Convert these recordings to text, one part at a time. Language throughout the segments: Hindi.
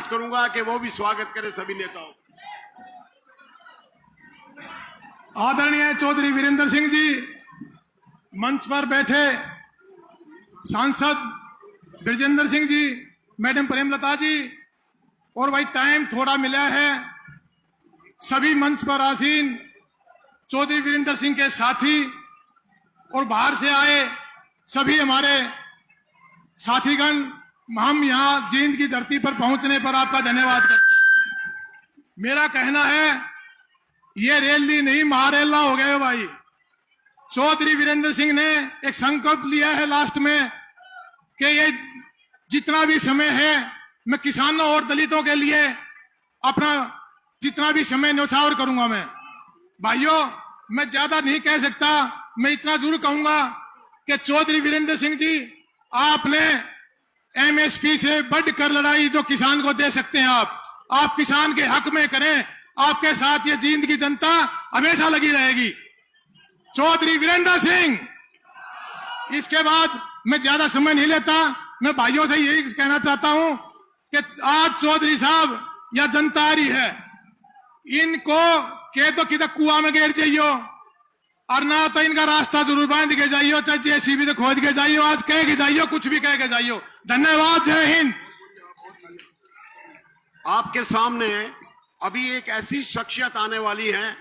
दरख्वास्त करूंगा कि वो भी स्वागत करें सभी नेताओं। आदरणीय चौधरी वीरेंद्र सिंह जी, मंच पर बैठे सांसद ब्रजेंद्र सिंह जी, मैडम प्रेमलता जी, और भाई टाइम थोड़ा मिला है, सभी मंच पर आसीन चौधरी वीरेंद्र सिंह के साथी और बाहर से आए सभी हमारे साथीगण, हम यहाँ जींद की धरती पर पहुंचने पर आपका धन्यवाद करते हैं। मेरा कहना है ये रैली नहीं महारेला हो गए भाई। चौधरी वीरेंद्र सिंह ने एक संकल्प लिया है लास्ट में कि ये जितना भी समय है मैं किसानों और दलितों के लिए अपना जितना भी समय न्यौछावर करूंगा। मैं भाइयों मैं ज्यादा नहीं कह सकता, मैं इतना जरूर कहूंगा कि चौधरी वीरेंद्र सिंह जी, आपने एमएसपी से बढ़कर लड़ाई जो किसान को दे सकते हैं आप किसान के हक में करें। आपके साथ ये जींद की जनता हमेशा लगी रहेगी। चौधरी वीरेंद्र सिंह। इसके बाद मैं ज्यादा समय नहीं लेता, मैं भाइयों से यही कहना चाहता हूं कि आज चौधरी साहब या जनता आ रही है, इनको कह दो कि कुआं में गिर जाइयो और ना तो इनका रास्ता जरूर बांध के जाइयो, चाहे जेसीबी तो खोद के जाइयो, आज कह के जाइयो, कुछ भी कह के जाइयो। धन्यवाद, जय हिंद। आपके सामने अभी एक ऐसी शख्सियत आने वाली है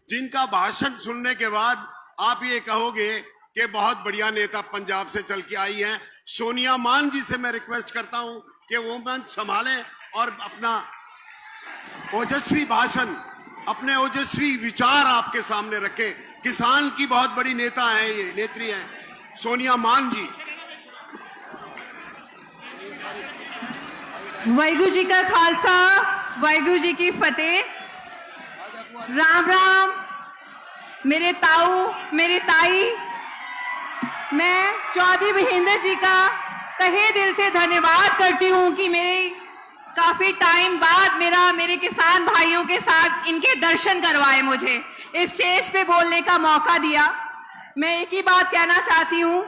जिनका भाषण सुनने के बाद आप ये कहोगे कि बहुत बढ़िया नेता पंजाब से चल के आई हैं। सोनिया मान जी से मैं रिक्वेस्ट करता हूं कि वो मंच संभालें और अपना ओजस्वी भाषण, अपने ओजस्वी विचार आपके सामने रखें। किसान की बहुत बड़ी नेता है, ये नेत्री है सोनिया मान जी। वाहिगुरु जी का खालसा, वाहिगुरु जी की फतेह। राम राम मेरे ताऊ, मेरी ताई। मैं चौधरी महेंद्र जी का तहे दिल से धन्यवाद करती हूँ कि मेरे काफी टाइम बाद मेरे किसान भाइयों के साथ इनके दर्शन करवाए, मुझे इस स्टेज पे बोलने का मौका दिया। मैं एक ही बात कहना चाहती हूँ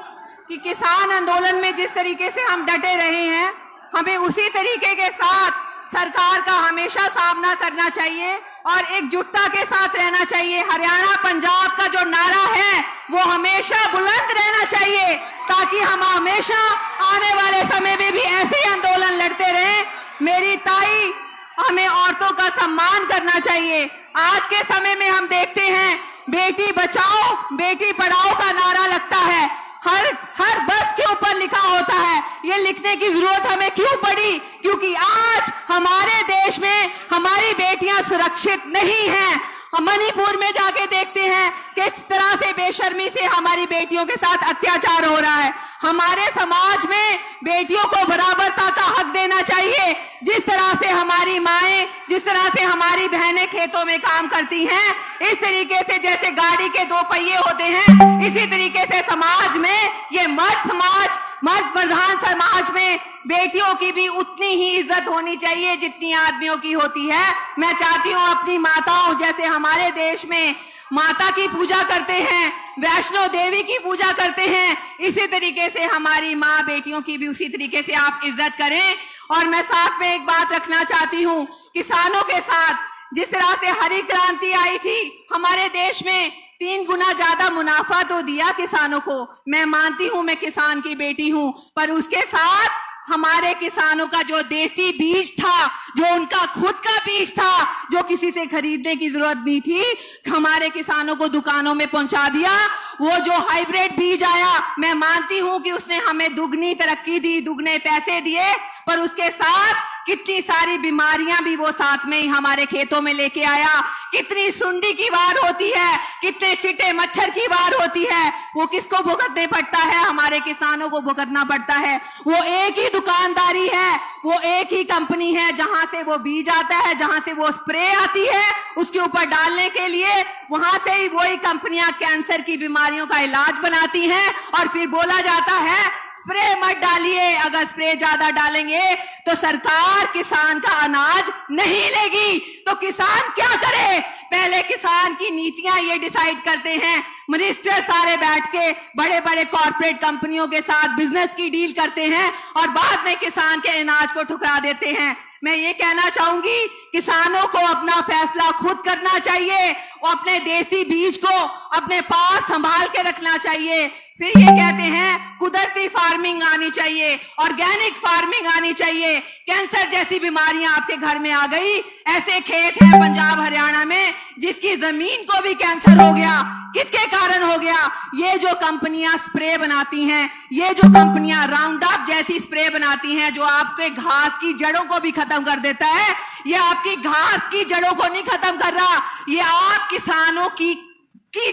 कि किसान आंदोलन में जिस तरीके से हम डटे रहे हैं, हमें उसी तरीके के साथ सरकार का हमेशा सामना करना चाहिए और एकजुटता के साथ रहना चाहिए। हरियाणा पंजाब का जो नारा है वो हमेशा बुलंद रहना चाहिए, ताकि हम हमेशा आने वाले समय में भी ऐसे आंदोलन लड़ते रहें। मेरी ताई, हमें औरतों का सम्मान करना चाहिए। आज के समय में हम देखते हैं बेटी बचाओ बेटी पढ़ाओ का नारा लगता है, हर बस के ऊपर लिखा होता है। ये लिखने की जरूरत हमें क्यों पड़ी? क्योंकि आज हमारे देश में हमारी बेटियां सुरक्षित नहीं हैं। हम मणिपुर में जाके देखते हैं किस तरह से बेशर्मी से हमारी बेटियों के साथ अत्याचार हो रहा है। हमारे समाज में बेटियों को बराबरता का हक देना चाहिए। जिस तरह से हमारी माएं, जिस तरह से हमारी बहनें खेतों में काम करती हैं, इस तरीके से जैसे गाड़ी के दो पहिए होते हैं, इसी तरीके से समाज में ये मर्द प्रधान समाज में बेटियों की भी उतनी ही इज्जत होनी चाहिए जितनी आदमियों की होती है। मैं चाहती हूँ अपनी माताओं, जैसे हमारे देश में माता की पूजा करते हैं, वैष्णो देवी की पूजा करते हैं, इसी तरीके से हमारी माँ बेटियों की भी उसी तरीके से आप इज्जत करें। और मैं साथ में एक बात रखना चाहती हूँ, किसानों के साथ जिस तरह से हरी क्रांति आई थी, हमारे देश में 3 गुना ज्यादा मुनाफा तो दिया किसानों को। मैं मानती हूं मैं किसान की बेटी हूं, पर उसके साथ हमारे किसानों का जो देसी बीज था, जो उनका खुद का बीज था, जो किसी से खरीदने की जरूरत नहीं थी, हमारे किसानों को दुकानों में पहुंचा दिया। वो जो हाइब्रिड बीज आया, मैं मानती हूं कि उसने हमें दुगनी तरक्की दी, दुगने पैसे दिए, पर उसके साथ कितनी सारी बीमारियां भी वो साथ में ही हमारे खेतों में लेके आया। कितनी सुंडी की वार होती है, कितने चिट्टे मच्छर की वार होती है, वो किसको भुगतने पड़ता है? हमारे किसानों को भुगतना पड़ता है। वो एक ही दुकानदारी है, वो एक ही कंपनी है जहां से वो बीज आता है, जहां से वो स्प्रे आती है उसके ऊपर डालने के लिए, वहां से ही वही कंपनियां कैंसर की बीमारियों का इलाज बनाती हैं। और फिर बोला जाता है स्प्रे मत डालिए, अगर स्प्रे ज्यादा डालेंगे तो सरकार किसान का अनाज नहीं लेगी। तो किसान क्या करे? पहले किसान की नीतियां ये डिसाइड करते हैं, मिनिस्टर सारे बैठ के बड़े बड़े कॉर्पोरेट कंपनियों के साथ बिजनेस की डील करते हैं और बाद में किसान के अनाज को ठुकरा देते हैं। मैं ये कहना चाहूंगी, किसानों को अपना फैसला खुद करना चाहिए और अपने देसी बीज को अपने पास संभाल के रखना चाहिए। फिर ये कहते हैं कुदरती फार्मिंग आनी चाहिए, ऑर्गेनिक फार्मिंग आनी चाहिए। कैंसर जैसी बीमारियां आपके घर में आ गई। ऐसे खेत हैं पंजाब हरियाणा में जिसकी जमीन को भी कैंसर हो गया। किसके कारण हो गया? ये जो कंपनियां स्प्रे बनाती हैं, ये जो कंपनियां राउंड अप जैसी स्प्रे बनाती हैं जो आपके घास की जड़ों को भी खत्म कर देता है, ये आपकी घास की जड़ों को नहीं खत्म कर रहा, ये आप किसानों की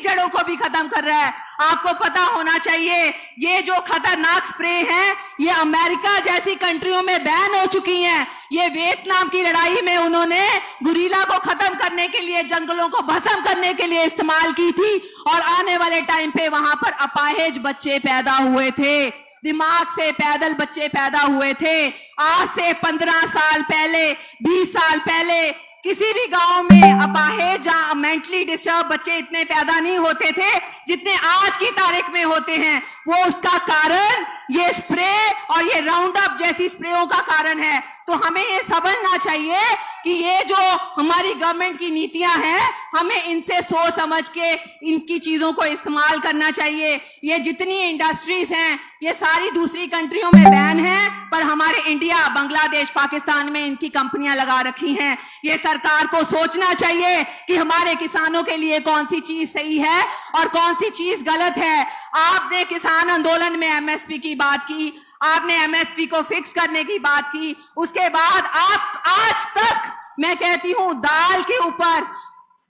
जड़ों को भी खत्म कर रहा है। आपको पता होना चाहिए ये जो खतरनाक स्प्रे हैं ये अमेरिका जैसी कंट्रियों में बैन हो चुकी हैं। ये वियतनाम की लड़ाई में उन्होंने गुरीला को खत्म करने के लिए, जंगलों को भस्म करने के लिए इस्तेमाल की थी और आने वाले टाइम पे वहां पर अपाहिज बच्चे पैदा हुए थे, दिमाग से पैदल बच्चे पैदा हुए थे। आज से 15 साल पहले, 20 साल पहले किसी भी गांव में अपाहिज या मेंटली डिस्टर्ब बच्चे इतने पैदा नहीं होते थे जितने आज की तारीख में होते हैं। वो उसका कारण ये स्प्रे और ये राउंड अप जैसी स्प्रेयों का कारण है। तो हमें ये समझना चाहिए कि ये जो हमारी गवर्नमेंट की नीतियां हैं, हमें इनसे सोच समझ के इनकी चीजों को इस्तेमाल करना चाहिए। ये जितनी इंडस्ट्रीज हैं ये सारी दूसरी कंट्रियों में बैन है, पर हमारे इंडिया, बांग्लादेश, पाकिस्तान में इनकी कंपनियां लगा रखी हैं। ये सरकार को सोचना चाहिए कि हमारे किसानों के लिए कौन सी चीज सही है और कौन सी चीज गलत है। आपने किसान आंदोलन में एमएसपी की बात की, आपने एमएसपी को फिक्स करने की बात की, उसके बाद आप आज तक मैं कहती हूं दाल के ऊपर,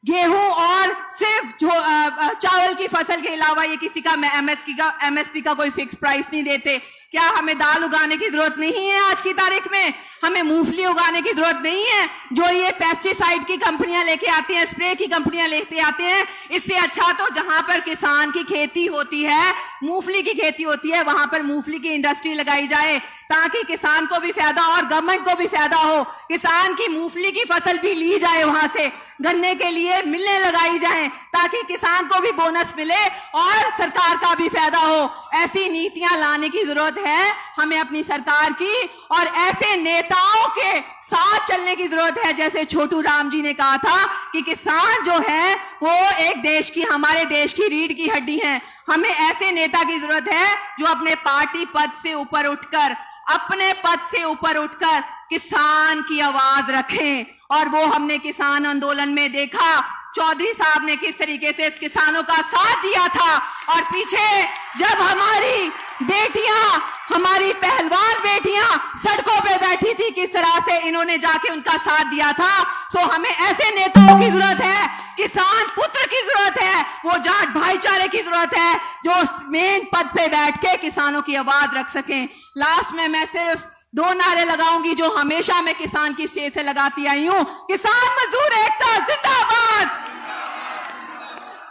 गेहूं और सिर्फ चावल की फसल के अलावा ये किसी का एमएसपी का कोई फिक्स प्राइस नहीं देते। क्या हमें दाल उगाने की जरूरत नहीं है? आज की तारीख में हमें मूंगफली उगाने की जरूरत नहीं है जो ये पेस्टिसाइड की कंपनियां लेके आती हैं, स्प्रे की कंपनियां लेके आते हैं। इससे अच्छा तो जहां पर किसान की खेती होती है, मूंगफली की खेती होती है, वहां पर मूंगफली की इंडस्ट्री लगाई जाए ताकि किसान को भी फायदा और गवर्नमेंट को भी फायदा हो। किसान की मूंगफली की फसल भी ली जाए, वहां से गन्ने के लिए मिलें लगाई जाएं ताकि किसान को भी बोनस मिले और सरकार का भी फायदा हो। ऐसी नीतियां लाने की जरूरत है हमें अपनी सरकार की, और ऐसे नेताओं के साथ चलने की जरूरत है। जैसे छोटू राम जी ने कहा था कि किसान जो है वो एक देश की, हमारे देश की रीढ़ की हड्डी है। हमें ऐसे नेता की जरूरत है जो अपने पार्टी पद से ऊपर उठकर, अपने पद से ऊपर उठकर किसान की आवाज रखें। और वो हमने किसान आंदोलन में देखा, चौधरी साहब ने किस तरीके से इस किसानों का साथ दिया था। और पीछे जब हमारी बेटियां, हमारी पहलवान बेटियां सड़कों पे बैठी थी, किस तरह से इन्होंने जाके उनका साथ दिया था। सो हमें ऐसे नेताओं की जरूरत है, किसान पुत्र की जरूरत है, वो जाट भाईचारे की जरूरत है जो मेन पद पे बैठ के किसानों की आवाज रख सकें। लास्ट में मैं सिर्फ 2 नारे लगाऊंगी जो हमेशा मैं किसान की स्टेज से लगाती आई हूं। किसान मजदूर एकता जिंदाबाद,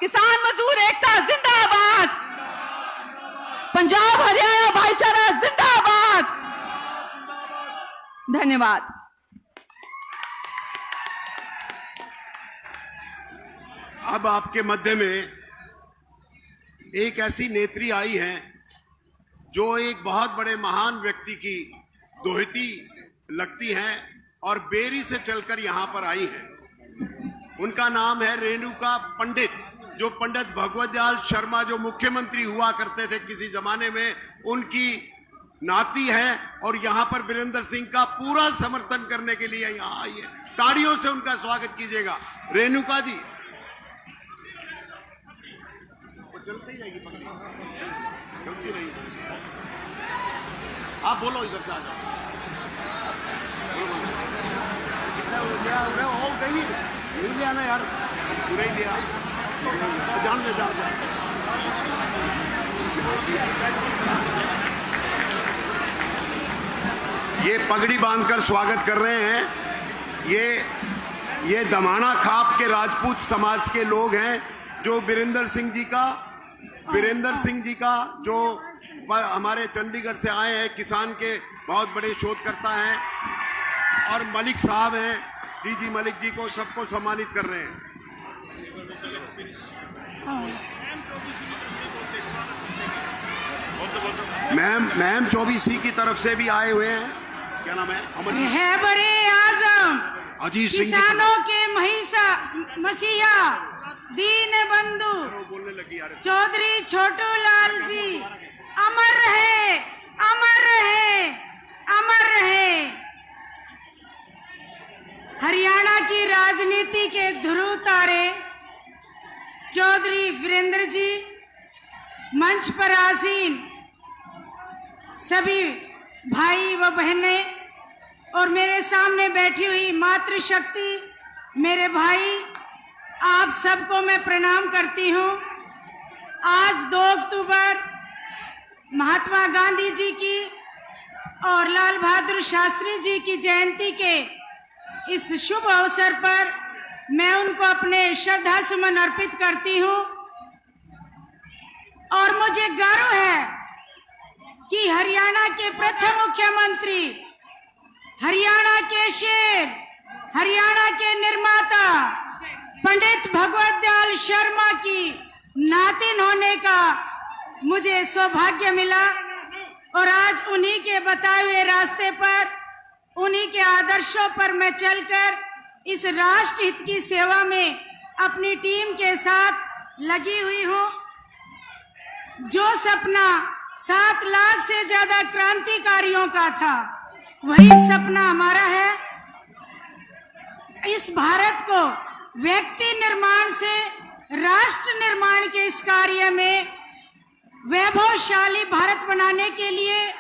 किसान मजदूर एकता जिंदाबाद, पंजाब हरियाणा भाईचारा जिंदाबाद। धन्यवाद। अब आपके मध्य में एक ऐसी नेत्री आई है जो एक बहुत बड़े महान व्यक्ति की दोहिती लगती हैं और बेरी से चलकर यहां पर आई हैं। उनका नाम है रेणुका पंडित, जो पंडित भगवत दयाल शर्मा जो मुख्यमंत्री हुआ करते थे किसी जमाने में, उनकी नाती है और यहां पर वीरेंद्र सिंह का पूरा समर्थन करने के लिए यहां आई है। ताड़ियों से उनका स्वागत कीजिएगा। रेणुका जी चलती रहेगी, चलती रहेगी। आप बोलो, इधर से आ जाओ। नहीं लिया ना यार, पूरा ही लिया। जान दे, जान दे। ये पगड़ी बांधकर स्वागत कर रहे हैं। ये दमाना खाप के राजपूत समाज के लोग हैं जो वीरेंद्र सिंह जी का जो हमारे चंडीगढ़ से आए हैं, किसान के बहुत बड़े शोधकर्ता हैं, और मलिक साहब हैं, डीजी मलिक जी को सबको सम्मानित कर रहे हैं। मैम 24C की तरफ से भी आए हुए हैं। क्या नाम है? अमन हैबरे आजम, अजीत सिंह जी किसानों के मसीहा, दीन बंधु बोलने लगी यार। चौधरी छोटू लाल जी अमर रहे, अमर रहे, अमर रहे। हरियाणा की राजनीति के ध्रुव तारे चौधरी वीरेंद्र जी, मंच पर आसीन सभी भाई व बहनें और मेरे सामने बैठी हुई मातृशक्ति, मेरे भाई, आप सबको मैं प्रणाम करती हूँ। आज 2 अक्टूबर महात्मा गांधी जी की और लाल बहादुर शास्त्री जी की जयंती के इस शुभ अवसर पर मैं उनको अपने श्रद्धा सुमन अर्पित करती हूँ। और मुझे गर्व है कि हरियाणा के प्रथम मुख्यमंत्री, हरियाणा के शेर, हरियाणा के निर्माता पंडित भगवत दयाल शर्मा की नातिन होने का मुझे सौभाग्य मिला। और आज उन्हीं के बताए हुए रास्ते पर, उन्हीं के आदर्शों पर मैं चलकर इस राष्ट्र हित की सेवा में अपनी टीम के साथ लगी हुई हूँ। जो सपना 7 लाख से ज्यादा क्रांतिकारियों का था, वही सपना हमारा है। इस भारत को व्यक्ति निर्माण से राष्ट्र निर्माण के इस कार्य में वैभवशाली भारत बनाने के लिए,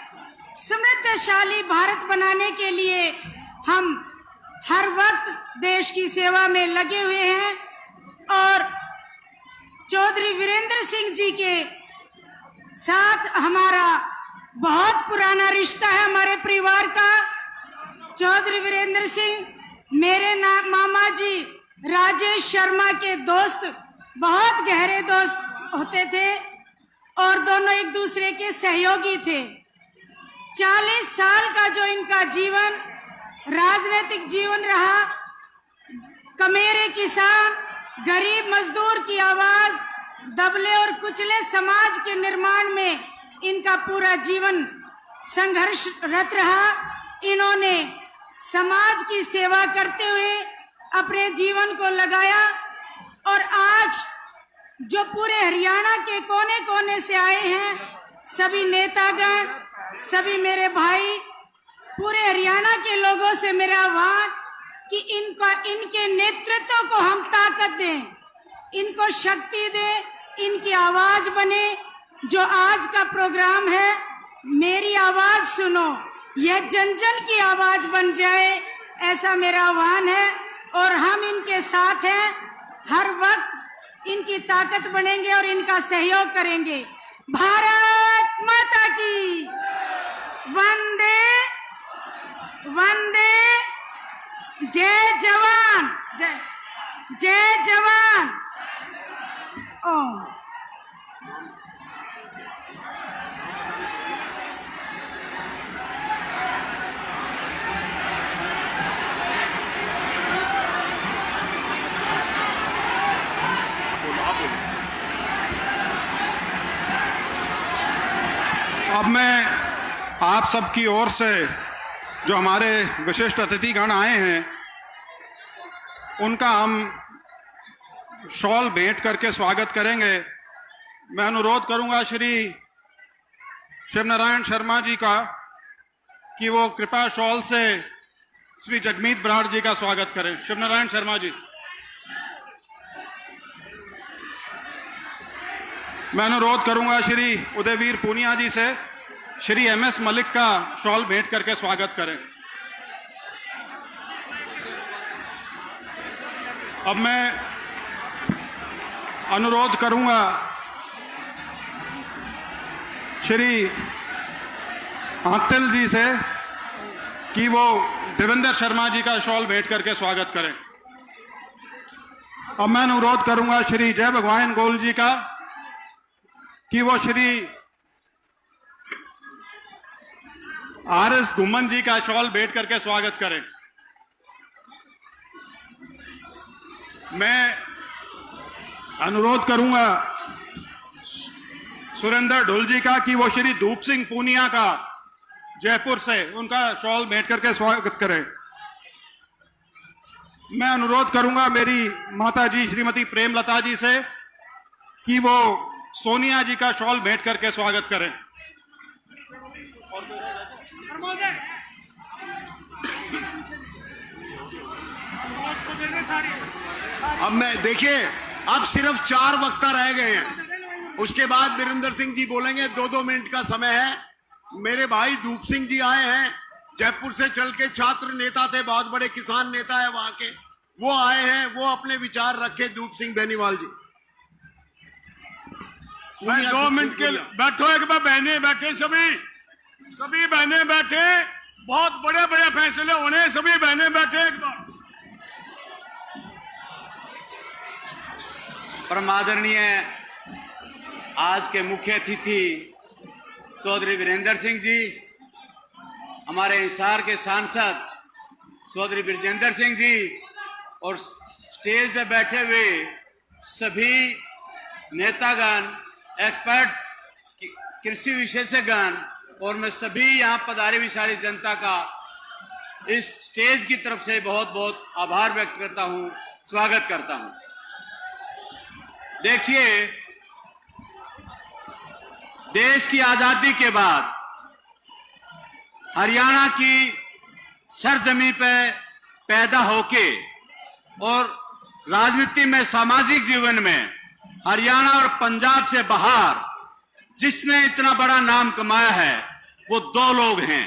समृद्धशाली भारत बनाने के लिए हम हर वक्त देश की सेवा में लगे हुए हैं। और चौधरी वीरेंद्र सिंह जी के साथ हमारा बहुत पुराना रिश्ता है, हमारे परिवार का। चौधरी वीरेंद्र सिंह मेरे मामा जी राजेश शर्मा के दोस्त, बहुत गहरे दोस्त होते थे और दोनों एक दूसरे के सहयोगी थे। 40 साल का जो इनका जीवन, राजनीतिक जीवन रहा, कमेरे किसान, गरीब मजदूर की आवाज, दबले और कुचले समाज के निर्माण में इनका पूरा जीवन संघर्षरत रहा। इन्होंने समाज की सेवा करते हुए अपने जीवन को लगाया। और आज जो पूरे हरियाणा के कोने कोने से आए हैं, सभी नेतागण, सभी मेरे भाई, पूरे हरियाणा के लोगों से मेरा आह्वान कि इनके नेतृत्व को हम ताकत दें, इनको शक्ति दें, इनकी आवाज बने। जो आज का प्रोग्राम है, मेरी आवाज सुनो, यह जन जन की आवाज बन जाए, ऐसा मेरा आह्वान है। और हम इनके साथ हैं, हर वक्त इनकी ताकत बनेंगे और इनका सहयोग करेंगे। भारत माता की वंदे वंदे, जय जवान, जय जय जवान। ओम। अब मैं आप सबकी ओर से जो हमारे विशिष्ट अतिथिगण आए हैं, उनका हम शॉल भेंट करके स्वागत करेंगे। मैं अनुरोध करूंगा श्री शिवनारायण शर्मा जी का कि वो कृपा शॉल से श्री जगमीत बराड़ जी का स्वागत करें। शिवनारायण शर्मा जी। मैं अनुरोध करूंगा श्री उदयवीर पूनिया जी से श्री MS मलिक का शॉल भेंट करके स्वागत करें। अब मैं अनुरोध करूंगा श्री आतिल जी से कि वो देवेंद्र शर्मा जी का शॉल भेंट करके स्वागत करें। अब मैं अनुरोध करूंगा श्री जय भगवान गोल जी का कि वो श्री RS घुमन जी का शॉल भेंट करके स्वागत करें। मैं अनुरोध करूंगा सुरेंद्र ढोल जी का कि वो श्री धूप सिंह पूनिया का जयपुर से उनका शॉल भेंट करके स्वागत करें। मैं अनुरोध करूंगा मेरी माता जी श्रीमती प्रेमलता जी से कि वो सोनिया जी का शॉल भेंट करके स्वागत करें। अब मैं देखिए, अब सिर्फ 4 वक्ता रह गए हैं, उसके बाद वीरेंद्र सिंह जी बोलेंगे। 2-2 मिनट का समय है। मेरे भाई धूप सिंह जी आए हैं, जयपुर से चल के छात्र नेता थे, बहुत बड़े किसान नेता है वहां के, वो आए हैं, वो अपने विचार रखे। धूप सिंह बेनीवाल जी, मैं 2 मिनट के लिए बैठो। एक बार बहने बैठे, सभी बहने बैठे, बहुत बड़े बड़े फैसले होने, सभी बहने बैठे। एक बार परमादरणीय आज के मुख्य अतिथि चौधरी वीरेंद्र सिंह जी, हमारे हिसार के सांसद चौधरी ब्रजेंद्र सिंह जी और स्टेज पे बैठे हुए सभी नेतागण, एक्सपर्ट्स, कृषि विशेषज्ञगण और मैं सभी यहाँ पधारी हुई सारी जनता का इस स्टेज की तरफ से बहुत बहुत आभार व्यक्त करता हूँ, स्वागत करता हूँ। देखिए, देश की आजादी के बाद हरियाणा की सरजमी पे पैदा होके और राजनीति में, सामाजिक जीवन में हरियाणा और पंजाब से बाहर जिसने इतना बड़ा नाम कमाया है वो 2 लोग हैं।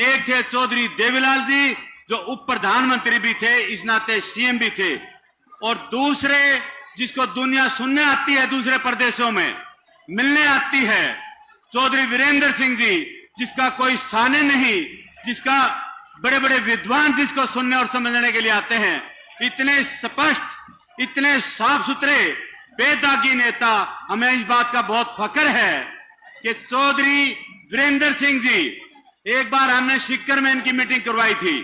एक थे चौधरी देवीलाल जी, जो उप प्रधानमंत्री भी थे, इस नाते सीएम भी थे, और दूसरे जिसको दुनिया सुनने आती है, दूसरे प्रदेशों में मिलने आती है, चौधरी वीरेंद्र सिंह जी, जिसका कोई साने नहीं, जिसका बड़े बड़े विद्वान जिसको सुनने और समझने के लिए आते हैं। इतने स्पष्ट, इतने साफ सुथरे, बेदागी नेता, हमें इस बात का बहुत फख्र है कि चौधरी वीरेंद्र सिंह जी, एक बार हमने शिक्कर में इनकी मीटिंग करवाई थी,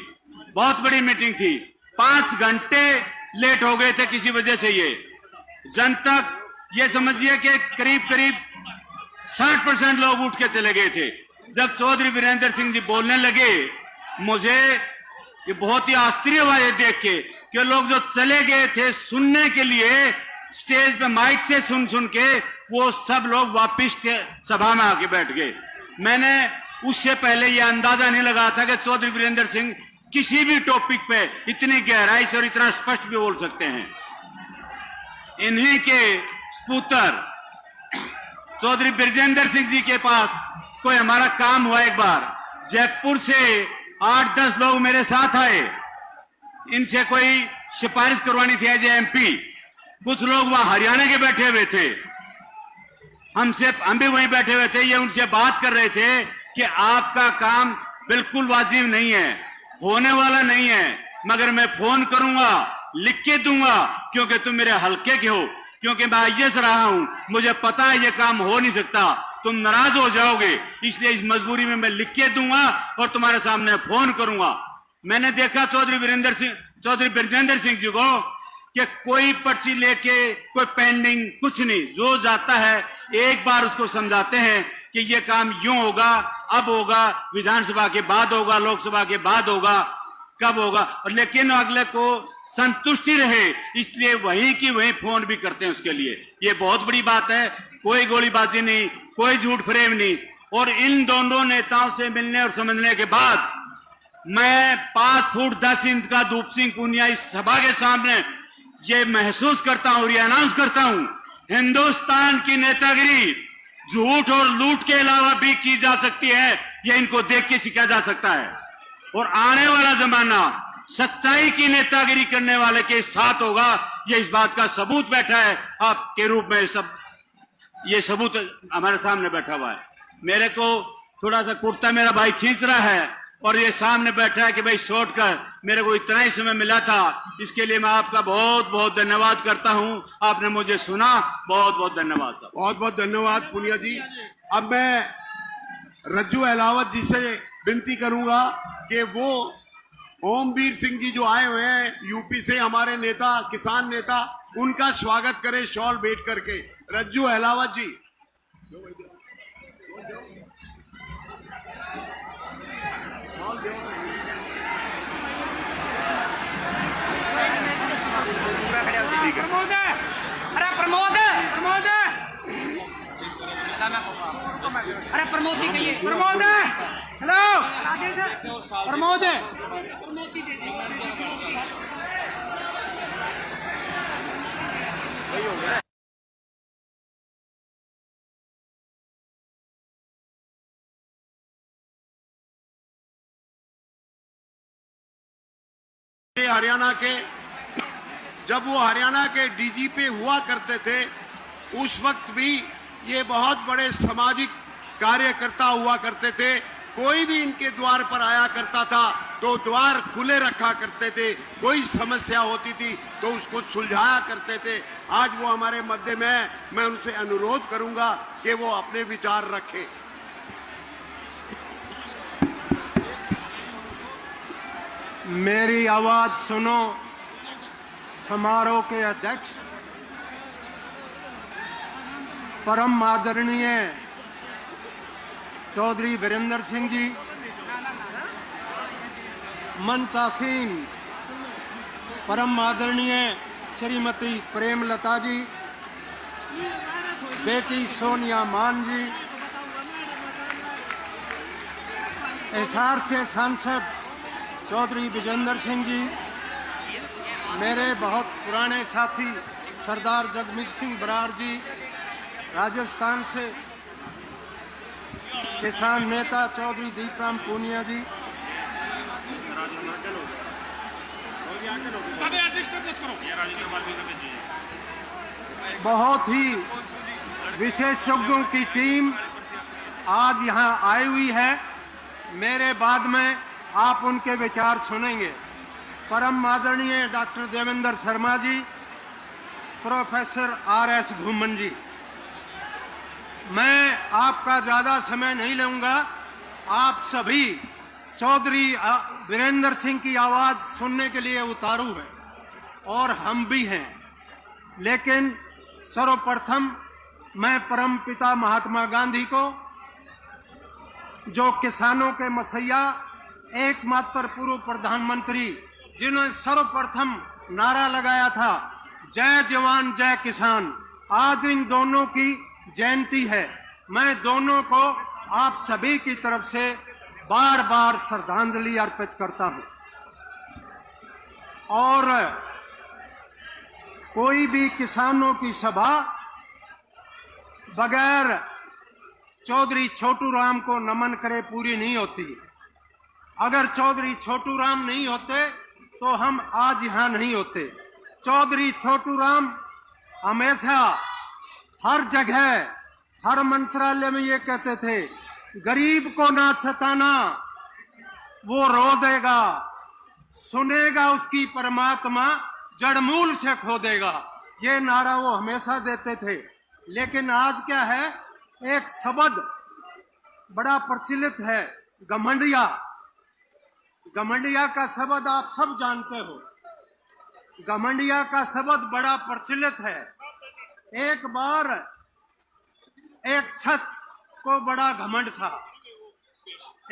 बहुत बड़ी मीटिंग थी, 5 घंटे लेट हो गए थे किसी वजह से। ये जनता, ये समझिए कि करीब करीब 60% लोग उठ के चले गए थे। जब चौधरी वीरेंद्र सिंह जी बोलने लगे, मुझे ये बहुत ही आश्चर्य हुआ ये देख के कि लोग जो चले गए थे सुनने के लिए, स्टेज पे माइक से सुन सुन के, वो सब लोग वापिस सभा में आके बैठ गए। मैंने उससे पहले ये अंदाजा नहीं लगा था कि चौधरी वीरेंद्र सिंह किसी भी टॉपिक पे इतनी गहराई से और इतना स्पष्ट भी बोल सकते हैं। इन्हीं के पुत्र चौधरी ब्रजेंद्र सिंह जी के पास कोई हमारा काम हुआ। एक बार जयपुर से 8-10 लोग मेरे साथ आए, इनसे कोई सिफारिश करवानी थी एज एमपी। कुछ लोग वहां हरियाणा के बैठे हुए थे, हम भी वहीं बैठे हुए थे। ये उनसे बात कर रहे थे कि आपका काम बिल्कुल वाजिब नहीं है, होने वाला नहीं है, मगर मैं फोन करूंगा, लिख के दूंगा, क्योंकि तुम मेरे हल्के के हो, क्योंकि मैं आईएएस रहा हूं, मुझे पता है ये काम हो नहीं सकता, तुम नाराज हो जाओगे, इसलिए इस मजबूरी में मैं लिख के दूंगा और तुम्हारे सामने फोन करूंगा। मैंने देखा चौधरी ब्रजेंद्र सिंह जी को कि कोई पर्ची लेके, कोई पेंडिंग, कुछ नहीं, जो जाता है एक बार उसको समझाते हैं कि ये काम यूं होगा, अब होगा, विधानसभा के बाद होगा, लोकसभा के बाद होगा, कब होगा, और लेकिन अगले को संतुष्टि रहे, इसलिए वहीं की वहीं फोन भी करते हैं उसके लिए। ये बहुत बड़ी बात है, कोई गोलीबाजी नहीं, कोई झूठ फ्रेम नहीं। और इन दोनों नेताओं से मिलने और समझने के बाद मैं 5 फुट 10 इंच का धूप सिंह पूनिया इस सभा के सामने ये महसूस करता हूं, ये अनाउंस करता हूं, हिंदुस्तान की नेतागिरी झूठ और लूट के अलावा भी की जा सकती है, ये इनको देख के सीखा जा सकता है। और आने वाला जमाना सच्चाई की नेतागिरी करने वाले के साथ होगा, ये इस बात का सबूत बैठा है आपके रूप में। ये सबूत हमारे सामने बैठा हुआ है। मेरे को थोड़ा सा कुर्ता मेरा भाई खींच रहा है और ये सामने बैठा है कि भाई शॉर्ट कर, मेरे को इतना ही समय मिला था, इसके लिए मैं आपका बहुत बहुत धन्यवाद करता हूं। आपने मुझे सुना, बहुत बहुत धन्यवाद साहब। बहुत बहुत धन्यवाद पुनिया जी। अब मैं रज्जू अहलावत जी से विनती करूंगा कि वो ओमवीर सिंह जी जो आए हुए हैं यूपी से, हमारे नेता, किसान नेता, उनका स्वागत करें शॉल भेंट करके। रज्जू अहलावत जी। प्रमोद अरे प्रमोद प्रमोद अरे प्रमोद जी कहिए प्रमोद हेलो प्रमोद हरियाणा के जब वो हरियाणा के डीजीपी हुआ करते थे उस वक्त भी ये बहुत बड़े सामाजिक कार्यकर्ता हुआ करते थे। कोई भी इनके द्वार पर आया करता था तो द्वार खुले रखा करते थे, कोई समस्या होती थी तो उसको सुलझाया करते थे। आज वो हमारे मध्य में है, मैं उनसे अनुरोध करूंगा कि वो अपने विचार रखें। मेरी आवाज सुनो। समारोह के अध्यक्ष परम आदरणीय चौधरी वीरेंद्र सिंह जी, मंचासीन परम आदरणीय श्रीमती प्रेमलता जी, बेटी सोनिया मान जी, हिसार से सांसद चौधरी विजेंद्र सिंह जी, मेरे बहुत पुराने साथी सरदार जगमीत सिंह बराड़ जी, राजस्थान से किसान नेता चौधरी दीपराम पूनिया जी, बहुत ही विशेषज्ञों की टीम आज यहाँ आई हुई है। मेरे बाद में आप उनके विचार सुनेंगे। परम आदरणीय doctor Devendra Sharma ji, professor RS. घुमन जी, मैं आपका ज्यादा समय नहीं लूंगा। आप सभी चौधरी वीरेंद्र सिंह की आवाज सुनने के लिए उतारू हैं और हम भी हैं, लेकिन सर्वप्रथम मैं परम पिता महात्मा गांधी को, जो किसानों के मसैया, एकमात्र पूर्व प्रधानमंत्री, जिन्होंने सर्वप्रथम नारा लगाया था जय जवान जय किसान, आज इन दोनों की जयंती है। मैं दोनों को आप सभी की तरफ से बार बार श्रद्धांजलि अर्पित करता हूं। और कोई भी किसानों की सभा बगैर चौधरी छोटू राम को नमन करे पूरी नहीं होती। अगर चौधरी छोटू राम नहीं होते तो हम आज यहां नहीं होते। चौधरी छोटू राम हमेशा हर जगह, हर मंत्रालय में ये कहते थे, गरीब को ना सताना, वो रो देगा, सुनेगा उसकी परमात्मा, जड़मूल से खो देगा। ये नारा वो हमेशा देते थे। लेकिन आज क्या है, एक शब्द बड़ा प्रचलित है, घमंडिया। घमंडिया का शब्द आप सब जानते हो। घमंडिया का शब्द बड़ा प्रचलित है। एक बार एक छत को बड़ा घमंड था,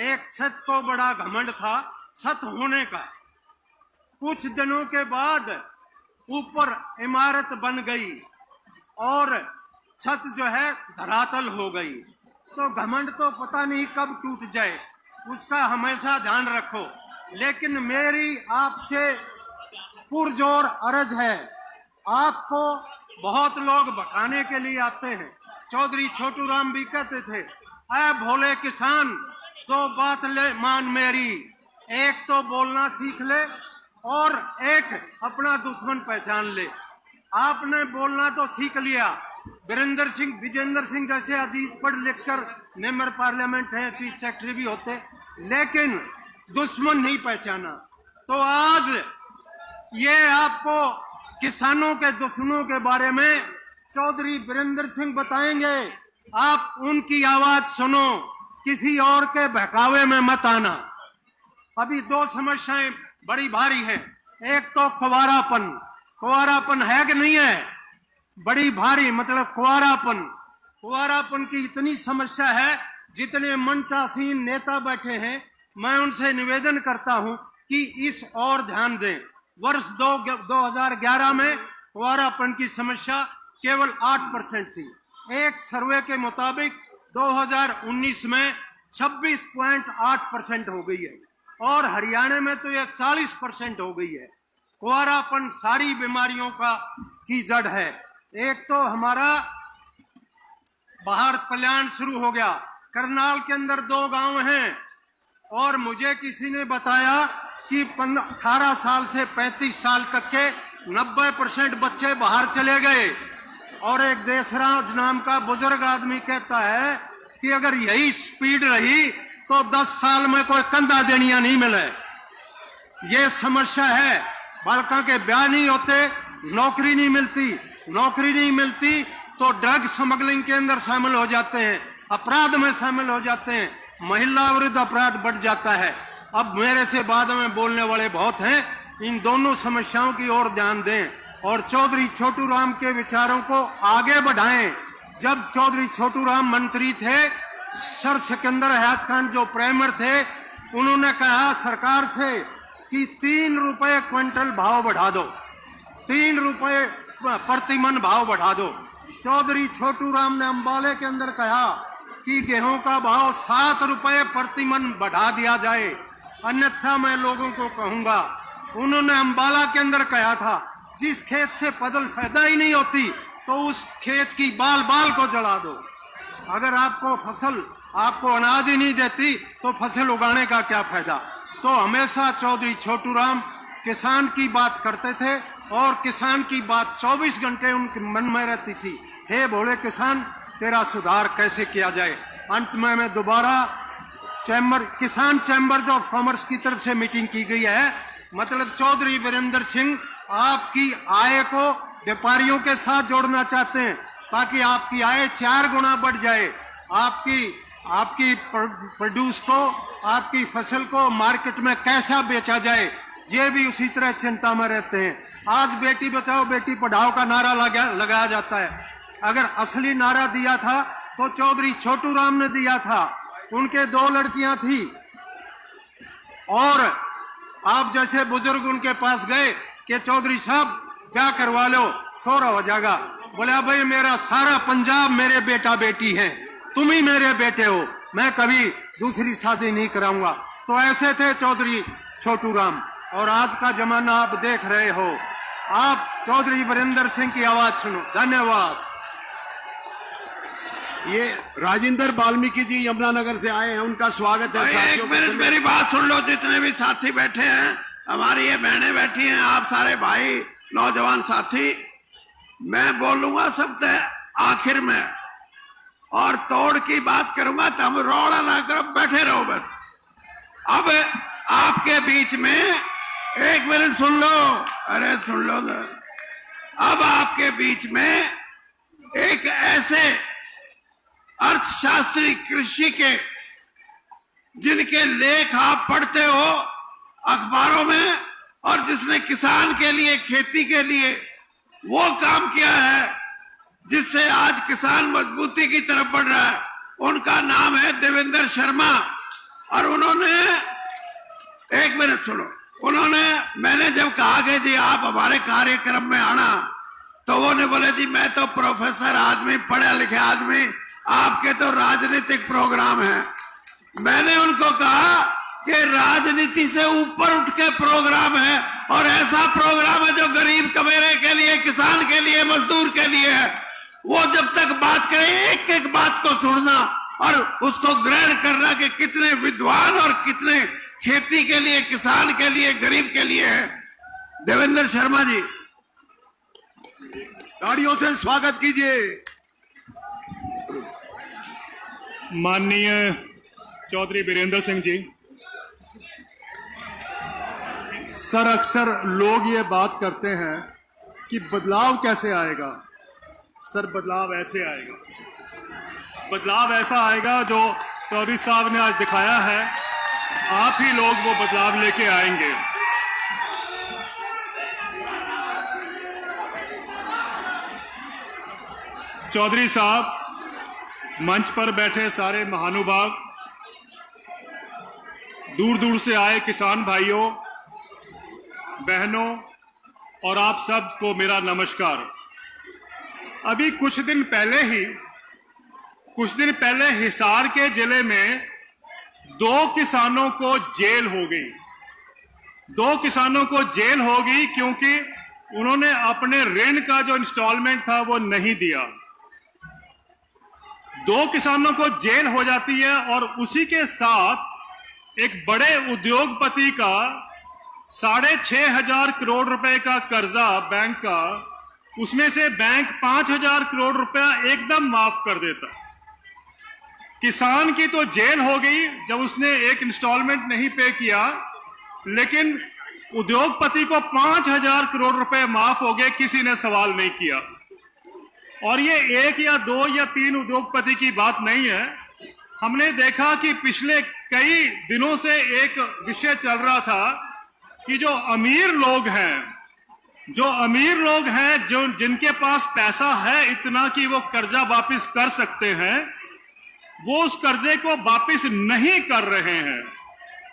एक छत को बड़ा घमंड था छत होने का। कुछ दिनों के बाद ऊपर इमारत बन गई और छत जो है धरातल हो गई। तो घमंड तो पता नहीं कब टूट जाए, उसका हमेशा ध्यान रखो। लेकिन मेरी आपसे पुरजोर अर्ज है, आपको बहुत लोग भगाने के लिए आते हैं। चौधरी छोटू राम भी कहते थे, ऐ भोले किसान दो बात ले मान मेरी, एक तो बोलना सीख ले और एक अपना दुश्मन पहचान ले। आपने बोलना तो सीख लिया, विजेंद्र सिंह जैसे अजीज पढ़ लिख कर मेंबर पार्लियामेंट है, चीफ सेक्रेटरी भी होते, लेकिन दुश्मन नहीं पहचाना। तो आज ये आपको किसानों के दुश्मनों के बारे में चौधरी वीरेंद्र सिंह बताएंगे। आप उनकी आवाज सुनो, किसी और के बहकावे में मत आना। अभी दो समस्याएं बड़ी भारी हैं। एक तो कुंवारापन, कुंवारापन है कि नहीं है, बड़ी भारी, मतलब कुंवारापन की इतनी समस्या है, जितने मंचासीन नेता बैठे हैं मैं उनसे निवेदन करता हूं कि इस और ध्यान दें। वर्ष 2011 में कुंवारापन की समस्या केवल 8% थी। एक सर्वे के मुताबिक 2019 में 26.8% हो गई है और हरियाणा में तो यह 40% हो गई है। कुंवारापन सारी बीमारियों की जड़ है। एक तो हमारा बाहर कल्याण शुरू हो गया। करनाल के अंदर 2 गांव हैं और मुझे किसी ने बताया कि 18 साल से 35 साल तक के 90% बच्चे बाहर चले गए। और एक देशराज नाम का बुजुर्ग आदमी कहता है कि अगर यही स्पीड रही तो 10 साल में कोई कंधा देनिया नहीं मिले। ये समस्या है। बालकों के ब्याह नहीं होते, नौकरी नहीं मिलती तो ड्रग स्मगलिंग के अंदर शामिल हो जाते हैं, अपराध में शामिल हो जाते हैं, महिला विरुद्ध अपराध बढ़ जाता है। अब मेरे से बाद में बोलने वाले बहुत हैं। इन दोनों समस्याओं की ओर ध्यान दें और चौधरी छोटू राम के विचारों को आगे बढ़ाएं। जब चौधरी छोटू राम मंत्री थे, सर सिकंदर हयात खान जो प्राइमर थे, उन्होंने कहा सरकार से कि 3 रुपए क्विंटल भाव बढ़ा दो, 3 रुपए प्रतिमन भाव बढ़ा दो। चौधरी छोटू राम ने अंबाले के अंदर कहा कि गेहूं का भाव 7 रुपए प्रतिमन बढ़ा दिया जाए, अन्यथा मैं लोगों को कहूंगा। उन्होंने अंबाला के अंदर कहा था जिस खेत से फसल पैदा ही नहीं होती तो उस खेत की बाल बाल को जला दो। अगर आपको अनाज ही नहीं देती तो फसल उगाने का क्या फायदा। तो हमेशा चौधरी छोटू राम किसान की बात करते थे और किसान की बात 24 घंटे उनके मन में रहती थी। हे भोले किसान, तेरा सुधार कैसे किया जाए। अंत में मैं दोबारा किसान चैम्बर्स ऑफ कॉमर्स की तरफ से मीटिंग की गई है। मतलब चौधरी वीरेंद्र सिंह आपकी आय को व्यापारियों के साथ जोड़ना चाहते हैं ताकि आपकी आय 4 गुना बढ़ जाए। आपकी प्रोड्यूस को, आपकी फसल को मार्केट में कैसा बेचा जाए, ये भी उसी तरह चिंता में रहते हैं। आज बेटी बचाओ बेटी पढ़ाओ का नारा लगाया जाता है। अगर असली नारा दिया था तो चौधरी छोटू राम ने दिया था। उनके 2 लड़कियां थी और आप जैसे बुजुर्ग उनके पास गए कि चौधरी साहब क्या करवा लो, शोरा हो जाएगा। बोला भाई मेरा सारा पंजाब मेरे बेटा बेटी है, तुम ही मेरे बेटे हो, मैं कभी दूसरी शादी नहीं कराऊंगा। तो ऐसे थे चौधरी छोटू राम। और आज का जमाना आप देख रहे हो। आप चौधरी वीरेंद्र सिंह की आवाज सुनो। धन्यवाद। ये राजेंद्र वाल्मीकि जी यमुनानगर से आए हैं, उनका स्वागत है। एक मिनट मेरी बात सुन लो। जितने भी साथी बैठे हैं, हमारी ये बहनें बैठी हैं, आप सारे भाई नौजवान साथी, मैं बोलूंगा सबसे आखिर में और तोड़ की बात करूंगा तो हम रोड़ा ना करो, बैठे रहो बस। अब आपके बीच में 1 मिनट सुन लो, अरे सुन लो ना। अब आपके बीच में एक ऐसे अर्थशास्त्री कृषि के जिनके लेख आप पढ़ते हो अखबारों में और जिसने किसान के लिए, खेती के लिए वो काम किया है जिससे आज किसान मजबूती की तरफ बढ़ रहा है, उनका नाम है देवेंद्र शर्मा। और उन्होंने, 1 मिनट सुनो, मैंने जब कहा कि जी आप हमारे कार्यक्रम में आना, तो वो ने बोले जी मैं तो प्रोफेसर आदमी, पढ़े लिखे आदमी, आपके तो राजनीतिक प्रोग्राम है। मैंने उनको कहा कि राजनीति से ऊपर उठ के प्रोग्राम है और ऐसा प्रोग्राम है जो गरीब कमेरे के लिए, किसान के लिए, मजदूर के लिए है। वो जब तक बात करे एक एक बात को सुनना और उसको ग्रहण करना कि कितने विद्वान और कितने खेती के लिए, किसान के लिए, गरीब के लिए है। देवेंद्र शर्मा जी, तालियों से स्वागत कीजिए। माननीय चौधरी वीरेंद्र सिंह जी, सर अक्सर लोग ये बात करते हैं कि बदलाव कैसे आएगा। सर बदलाव ऐसे आएगा, बदलाव ऐसा आएगा जो चौधरी साहब ने आज दिखाया है। आप ही लोग वो बदलाव लेके आएंगे। चौधरी साहब, मंच पर बैठे सारे महानुभाव, दूर दूर से आए किसान भाइयों बहनों और आप सबको मेरा नमस्कार। अभी कुछ दिन पहले हिसार के जिले में 2 किसानों को जेल हो गई। 2 किसानों को जेल हो गई क्योंकि उन्होंने अपने ऋण का जो इंस्टॉलमेंट था वो नहीं दिया। 2 किसानों को जेल हो जाती है और उसी के साथ एक बड़े उद्योगपति का 6,500 करोड़ रुपए का कर्जा बैंक का, उसमें से बैंक 5,000 करोड़ रुपया एकदम माफ कर देता। किसान की तो जेल हो गई जब उसने एक इंस्टॉलमेंट नहीं पे किया, लेकिन उद्योगपति को 5,000 करोड़ रुपए माफ हो गए, किसी ने सवाल नहीं किया। और ये 1 या 2 या 3 उद्योगपति की बात नहीं है। हमने देखा कि पिछले कई दिनों से एक विषय चल रहा था कि जो अमीर लोग हैं, जो जिनके पास पैसा है इतना कि वो कर्जा वापस कर सकते हैं, वो उस कर्जे को वापस नहीं कर रहे हैं,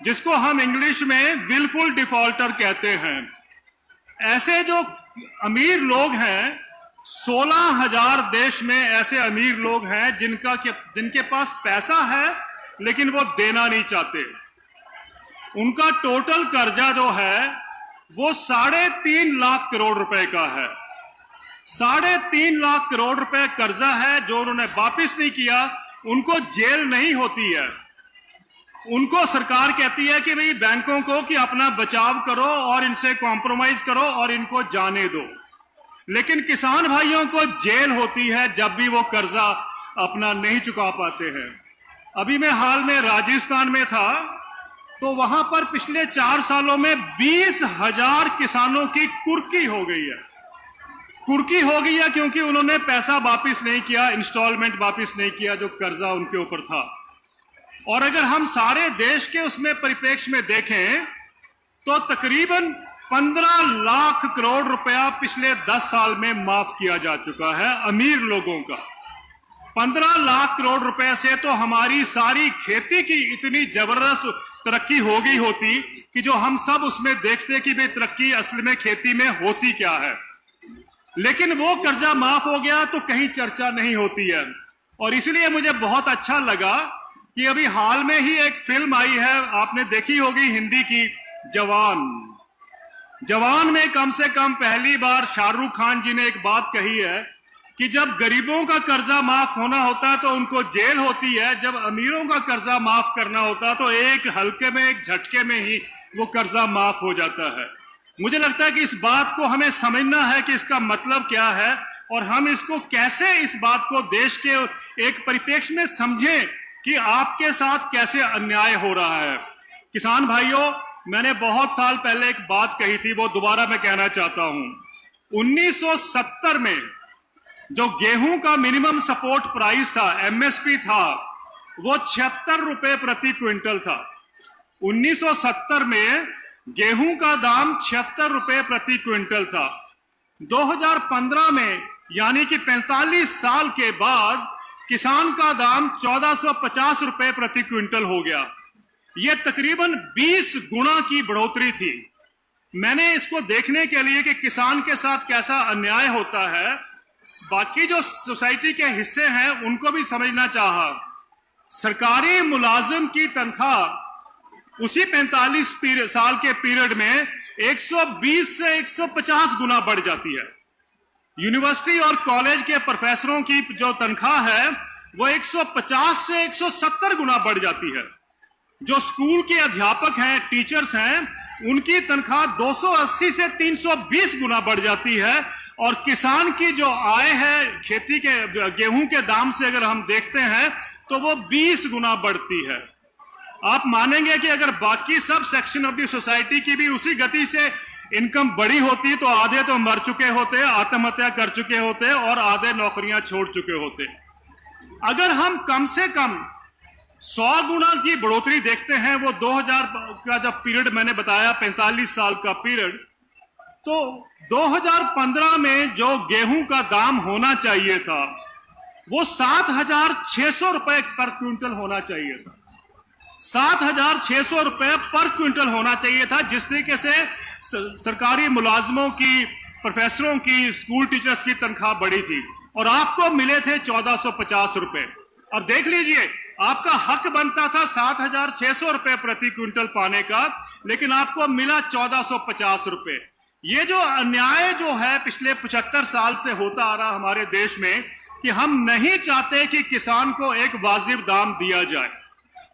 जिसको हम इंग्लिश में विलफुल डिफॉल्टर कहते हैं। ऐसे जो अमीर लोग हैं, 16,000 देश में ऐसे अमीर लोग हैं जिनके पास पैसा है लेकिन वो देना नहीं चाहते। उनका टोटल कर्जा जो है वो 3.5 लाख करोड़ रुपए का है। 3.5 लाख करोड़ रुपए कर्जा है जो उन्होंने वापस नहीं किया। उनको जेल नहीं होती है। उनको सरकार कहती है कि भाई बैंकों को कि अपना बचाव करो और इनसे कॉम्प्रोमाइज करो और इनको जाने दो, लेकिन किसान भाइयों को जेल होती है जब भी वो कर्जा अपना नहीं चुका पाते हैं। अभी मैं हाल में राजस्थान में था, तो वहां पर पिछले 4 सालों में 20,000 किसानों की कुर्की हो गई है क्योंकि उन्होंने पैसा वापस नहीं किया, इंस्टॉलमेंट वापस नहीं किया जो कर्जा उनके ऊपर था। और अगर हम सारे देश के उसमें परिप्रेक्ष्य में देखें तो तकरीबन 15 लाख करोड़ रुपया पिछले 10 साल में माफ किया जा चुका है अमीर लोगों का। 15 लाख करोड़ रुपए से तो हमारी सारी खेती की इतनी जबरदस्त तरक्की हो गई होती कि जो हम सब उसमें देखते कि भाई तरक्की असल में खेती में होती क्या है। लेकिन वो कर्जा माफ हो गया तो कहीं चर्चा नहीं होती है। और इसलिए मुझे बहुत अच्छा लगा कि अभी हाल में ही एक फिल्म आई है, आपने देखी होगी, हिंदी की, जवान में कम से कम पहली बार शाहरुख खान जी ने एक बात कही है कि जब गरीबों का कर्जा माफ होना होता है तो उनको जेल होती है, जब अमीरों का कर्जा माफ करना होता है तो एक हल्के में, एक झटके में ही वो कर्जा माफ हो जाता है। मुझे लगता है कि इस बात को हमें समझना है कि इसका मतलब क्या है और हम इसको कैसे, इस बात को देश के एक परिप्रेक्ष्य में समझें कि आपके साथ कैसे अन्याय हो रहा है। किसान भाइयों, मैंने बहुत साल पहले एक बात कही थी, वो दोबारा मैं कहना चाहता हूं। 1970 में जो गेहूं का मिनिमम सपोर्ट प्राइस था, एमएसपी था, वो 76 रुपए प्रति क्विंटल था। 1970 में गेहूं का दाम 76 रुपए प्रति क्विंटल था। 2015 में यानी कि 45 साल के बाद किसान का दाम 1450 रुपए प्रति क्विंटल हो गया। यह तकरीबन 20 गुना की बढ़ोतरी थी। मैंने इसको देखने के लिए कि किसान के साथ कैसा अन्याय होता है, बाकी जो सोसाइटी के हिस्से हैं उनको भी समझना चाहा। सरकारी मुलाजिम की तनख्वाह उसी 45 साल के पीरियड में 120 से 150 गुना बढ़ जाती है। यूनिवर्सिटी और कॉलेज के प्रोफेसरों की जो तनख्वाह है वो 150 से 170 गुना बढ़ जाती है। जो स्कूल के अध्यापक हैं, टीचर्स हैं, उनकी तनख्वाह 280 से 320 गुना बढ़ जाती है। और किसान की जो आय है खेती के गेहूं के दाम से अगर हम देखते हैं तो वो 20 गुना बढ़ती है। आप मानेंगे कि अगर बाकी sub section of the society की भी उसी गति से इनकम बढ़ी होती तो आधे तो मर चुके होते, आत्महत्या कर चुके होते और आधे नौकरियां छोड़ चुके होते। अगर हम कम से कम 100 गुना की बढ़ोतरी देखते हैं, वो 2000 का जब पीरियड मैंने बताया, 45 साल का पीरियड, तो 2015 में जो गेहूं का दाम होना चाहिए था वो 7,600 रुपए पर क्विंटल होना चाहिए था। 7,600 रुपए पर क्विंटल होना चाहिए था, जिस तरीके से सरकारी मुलाजमों की, प्रोफेसरों की, स्कूल टीचर्स की तनख्वाह बढ़ी थी, और आपको मिले थे 1450 रुपए। अब देख लीजिए, आपका हक बनता था 7,600 रुपए प्रति क्विंटल पाने का, लेकिन आपको मिला 1450 रुपए। ये जो अन्याय जो है पिछले 75 साल से होता आ रहा हमारे देश में, कि हम नहीं चाहते कि किसान को एक वाजिब दाम दिया जाए,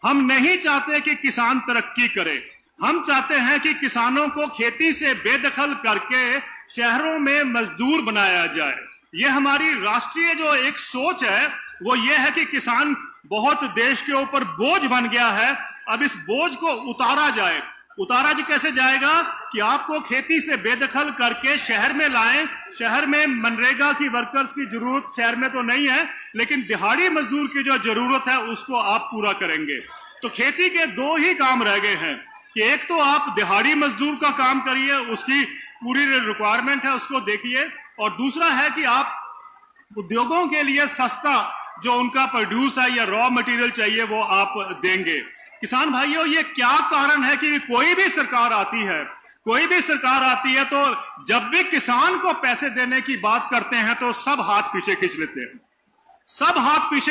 हम नहीं चाहते कि किसान तरक्की करे, हम चाहते हैं कि किसानों को खेती से बेदखल करके शहरों में मजदूर बनाया जाए। ये हमारी राष्ट्रीय जो एक सोच है वो ये है कि किसान बहुत देश के ऊपर बोझ बन गया है, अब इस बोझ को उतारा जाए। उतारा जी कैसे जाएगा कि आपको खेती से बेदखल करके शहर में लाएं, शहर में मनरेगा की वर्कर्स की जरूरत शहर में तो नहीं है, लेकिन दिहाड़ी मजदूर की जो जरूरत है उसको आप पूरा करेंगे। तो खेती के दो ही काम रह गए हैं कि एक तो आप दिहाड़ी मजदूर का काम करिए, उसकी पूरी रिक्वायरमेंट है उसको देखिए, और दूसरा है कि आप उद्योगों के लिए सस्ता जो उनका प्रोड्यूस है या रॉ मटेरियल चाहिए वो आप देंगे। किसान भाइयों, ये क्या कारण है कि कोई भी सरकार आती है तो जब भी किसान को पैसे देने की बात करते हैं तो सब हाथ पीछे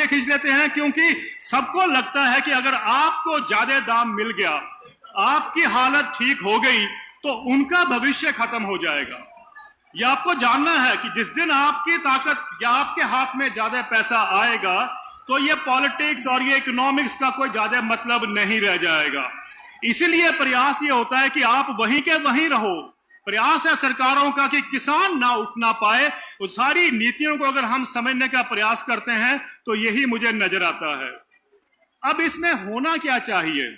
खींच लेते हैं, क्योंकि सबको लगता है कि अगर आपको ज्यादा दाम मिल गया, आपकी हालत ठीक हो गई, तो उनका भविष्य खत्म हो जाएगा। यह आपको जानना है कि जिस दिन आपकी ताकत या आपके हाथ में ज्यादा पैसा आएगा तो ये पॉलिटिक्स और ये इकोनॉमिक्स का कोई ज्यादा मतलब नहीं रह जाएगा। इसीलिए प्रयास ये होता है कि आप वहीं के वहीं रहो। प्रयास है सरकारों का कि किसान ना उठ ना पाए। उस सारी नीतियों को अगर हम समझने का प्रयास करते हैं तो यही मुझे नजर आता है। अब इसमें होना क्या चाहिए?